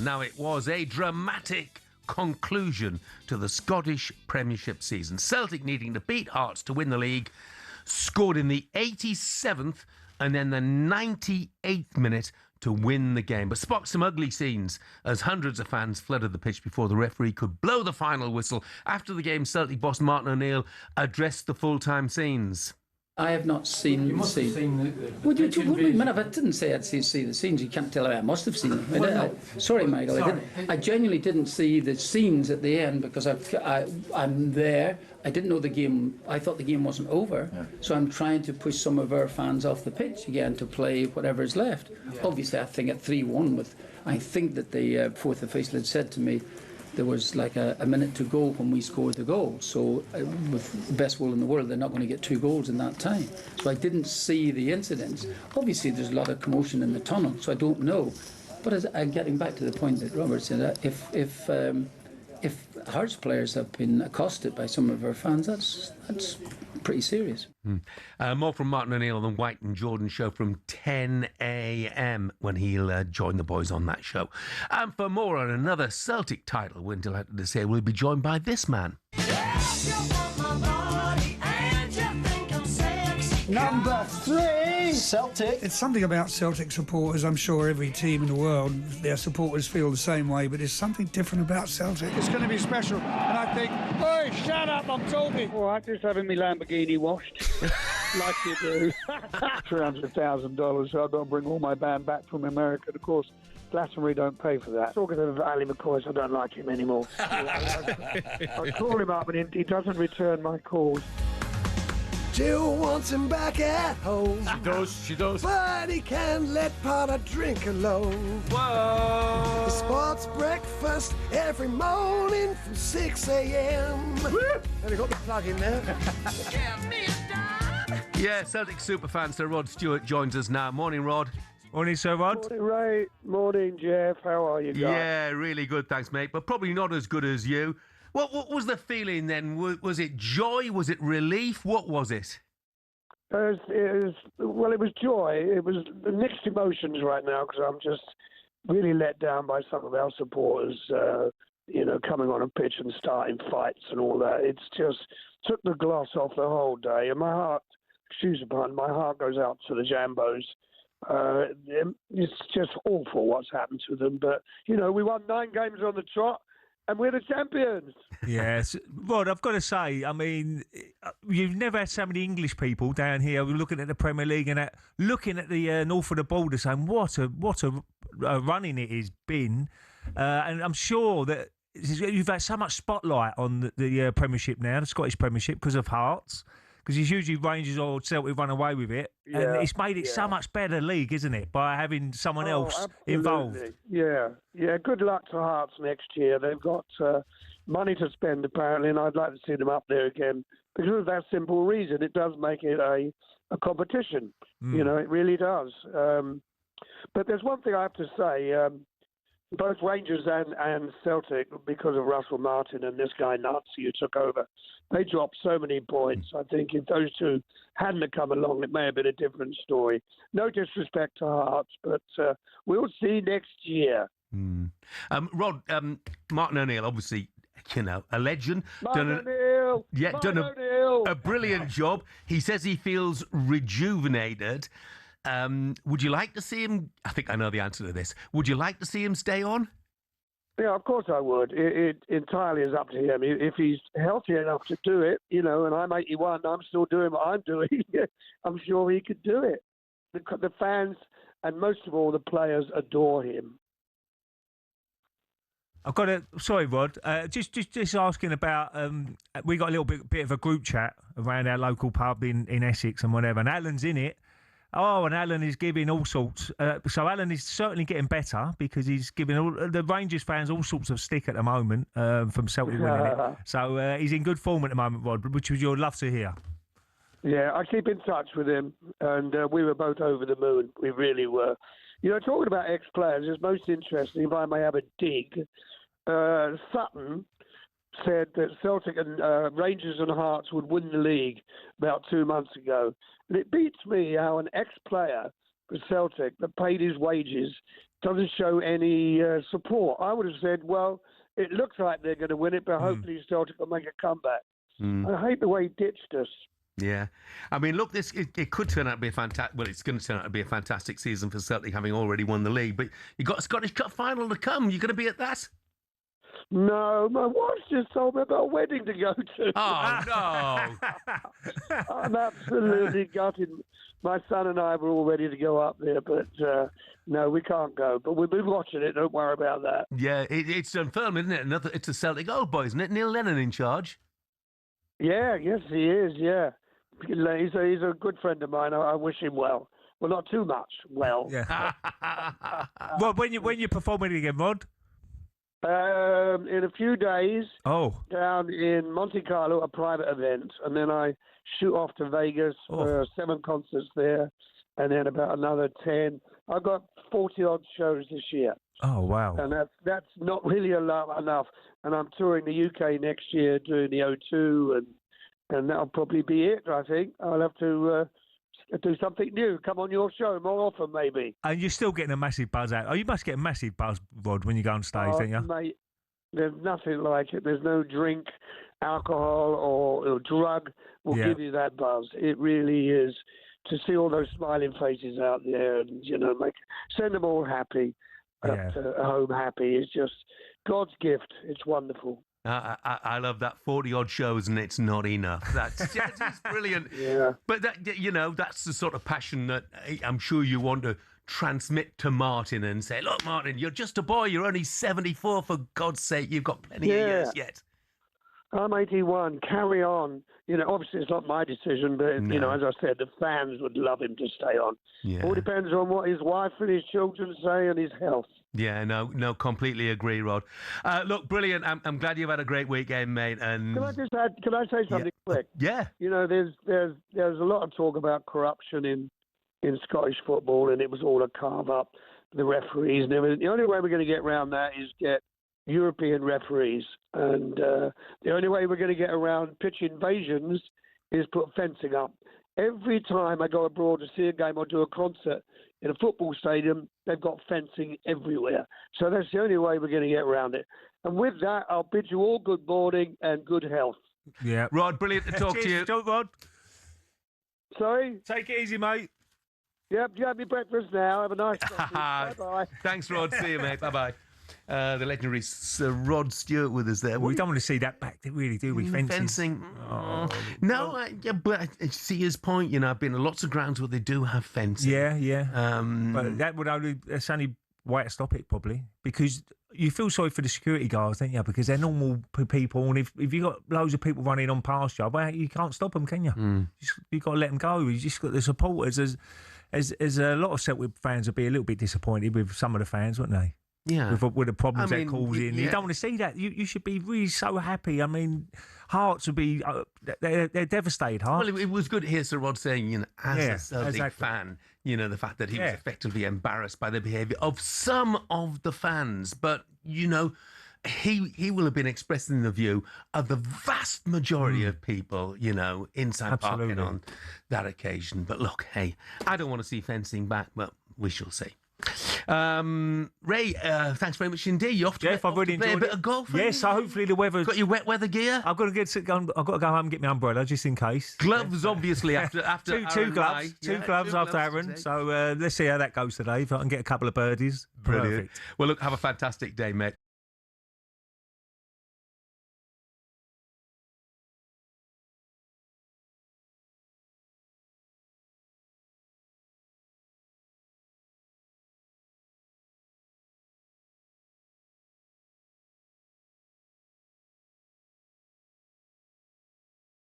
Now, it was a dramatic conclusion to the Scottish Premiership season. Celtic needing to beat Hearts to win the league, scored in the 87th and then the 98th minute to win the game. But sparked some ugly scenes as hundreds of fans flooded the pitch before the referee could blow the final whistle. After the game, Celtic boss Martin O'Neill addressed the full-time scenes. I have not seen you must the have scene. seen the What do you mean? I didn't say I'd see the scenes. You can't tell me I must have seen them. Sorry, Michael. I genuinely didn't see the scenes at the end because I'm there. I didn't know the game. I thought the game wasn't over. Yeah. So I'm trying to push some of our fans off the pitch again to play whatever is left. Yeah. Obviously, I think at 3-1 I think that the fourth official had said to me, there was like a minute to go when we scored the goal. So with the best will in the world, they're not going to get 2 goals in that time. So I didn't see the incidents. Obviously, there's a lot of commotion in the tunnel, so I don't know. But I'm getting back to the point that Robert said, if Hearts players have been accosted by some of our fans, that's pretty serious. More from Martin O'Neill on the White and Jordan show from 10 a.m. when he'll join the boys on that show. And for more on another Celtic title, we're delighted to say we'll be joined by this man. Number 3, Celtic. It's something about Celtic supporters. I'm sure every team in the world, their supporters feel the same way, but there's something different about Celtic. It's going to be special. And I think, hey, shut up, I'm talking. All right, just having my Lamborghini washed, like you do. $300,000, so I've got to bring all my band back from America. And of course, Glastonbury don't pay for that. Talking of Ali McCoy, I don't like him anymore. I call him up and he doesn't return my calls. Jill wants him back at home. She does. But he can't let Potter drink alone. Whoa! The sports breakfast every morning from 6 a.m. Have you got the plug in there? Yeah, Celtic superfan Sir Rod Stewart joins us now. Morning, Rod. Morning, Sir Rod. Morning, Ray. Morning, Jeff. How are you guys? Yeah, really good, thanks, mate. But probably not as good as you. What was the feeling then? Was it joy? Was it relief? What was it? It was joy. It was mixed emotions right now because I'm just really let down by some of our supporters, coming on a pitch and starting fights and all that. It's just took the gloss off the whole day. And my heart goes out to the Jambos. It's just awful what's happened to them. But, we won 9 games on the trot. And we're the champions. Yes. Rod, I've got to say, I mean, you've never had so many English people down here looking at the Premier League and looking at the north of the border saying, what a running it has been. And I'm sure that you've had so much spotlight on the Premiership now, the Scottish Premiership, because of Hearts. Because it's usually Rangers or Celtic run away with it. Yeah, and it's made it so much better league, isn't it, by having someone else involved? Yeah. Good luck to Hearts next year. They've got money to spend, apparently, and I'd like to see them up there again. Because of that simple reason, it does make it a competition. It really does. But there's one thing I have to say. Both Rangers and Celtic, because of Russell Martin and this guy Nazi who took over, they dropped so many points. I think if those two hadn't come along, it may have been a different story. No disrespect to Hearts, but we'll see next year. Rod, Martin O'Neill, obviously, a legend. Done a brilliant job. He says he feels rejuvenated. Would you like to see him? I think I know the answer to this. Would you like to see him stay on? Yeah, of course I would. It entirely is up to him. If he's healthy enough to do it, and I'm 81, I'm still doing what I'm doing, I'm sure he could do it. The fans and most of all the players adore him. I've got sorry, Rod. Just asking about. We got a little bit of a group chat around our local pub in Essex and whatever, and Alan's in it. Oh, and Alan is giving all sorts. So Alan is certainly getting better because he's giving all the Rangers fans all sorts of stick at the moment from Celtic winning it. So he's in good form at the moment, Rod, which you'd love to hear. Yeah, I keep in touch with him, and we were both over the moon. We really were. Talking about ex-players is most interesting, if I may have a dig. Sutton said that Celtic and Rangers and Hearts would win the league about 2 months ago. And it beats me how an ex-player for Celtic that paid his wages doesn't show any support. I would have said, well, it looks like they're going to win it, but hopefully Celtic will make a comeback. I hate the way he ditched us. Yeah. I mean, look, it could turn out to be a fantastic... Well, it's going to turn out to be a fantastic season for Celtic, having already won the league. But you've got a Scottish Cup final to come. You're going to be at that? No, my wife just told me about a wedding to go to. Oh, no. I'm absolutely gutted. My son and I were all ready to go up there, but no, we can't go. But we'll be watching it. Don't worry about that. Yeah, it's firm, isn't it? It's a Celtic old boy, isn't it? Neil Lennon in charge. Yeah, yes, he is, yeah. He's a good friend of mine. I wish him well. Well, not too much. Well. Yeah. Well, when you're performing again, Rod? In a few days. Oh. Down in Monte Carlo, a private event, and then I shoot off to Vegas for 7 concerts there, and then about another 10. I've got 40-odd shows this year. Oh, wow. And that's not really enough. And I'm touring the UK next year, doing the O2, and that'll probably be it, I think. I'll have to do something new. Come on your show more often, maybe. And you're still getting a massive buzz out. Oh, you must get a massive buzz, Rod, when you go on stage, don't you? Mate, there's nothing like it. There's no drink, alcohol, or drug will give you that buzz. It really is. To see all those smiling faces out there and, send them all happy. Home happy is just God's gift. It's wonderful. I love that 40-odd shows and it's not enough. That's brilliant. Yeah. But that's the sort of passion that I'm sure you want to transmit to Martin and say, look, Martin, you're just a boy. You're only 74. For God's sake, you've got plenty of years yet. I'm 81. Carry on. Obviously it's not my decision, but, as I said, the fans would love him to stay on. Yeah. All depends on what his wife and his children say and his health. Yeah, no, completely agree, Rod. Look, brilliant. I'm glad you've had a great weekend, mate. And Can I say something quick? Yeah. There's a lot of talk about corruption in Scottish football, and it was all a carve up, the referees and everything. The only way we're going to get around that is get European referees, and the only way we're going to get around pitch invasions is put fencing up. Every time I go abroad to see a game or do a concert in a football stadium, they've got fencing everywhere. So that's the only way we're going to get around it. And with that, I'll bid you all good morning and good health. Yeah. Rod, brilliant to talk to you. Cheers, Rod. Sorry? Take it easy, mate. Yep, you have your breakfast now. Have a nice day. Bye-bye. Thanks, Rod. See you, mate. Bye-bye. The legendary Sir Rod Stewart with us there. We don't want to see that back, really, do we? Fencing. No, but I see his point. I've been to lots of grounds where they do have fencing. Yeah. But that's only way to stop it, probably, because you feel sorry for the security guards, don't you? Because they're normal people, and if you've got loads of people running on past you, well, you can't stop them, can you? You've got to let them go. You just got the supporters. As a lot of Celtic fans would be a little bit disappointed with some of the fans, wouldn't they? Yeah. With the problems they're causing. You don't want to see that. You should be really so happy. I mean, hearts would be... they're devastated, hearts. Well, it was good to hear Sir Rod saying, as a Celtic fan, the fact that he was effectively embarrassed by the behaviour of some of the fans. But, he will have been expressing the view of the vast majority of people, inside Park on that occasion. But look, hey, I don't want to see fencing back, but we shall see. Ray, thanks very much indeed. You off to I've really play a enjoyed bit it. of golf? Yes, so hopefully the weather. Got your wet weather gear? I've got to go home and get my umbrella just in case. Gloves, obviously, after two gloves. Two gloves after Aaron. So let's see how that goes today. If I can get a couple of birdies. Brilliant. Perfect. Well, look, have a fantastic day, mate.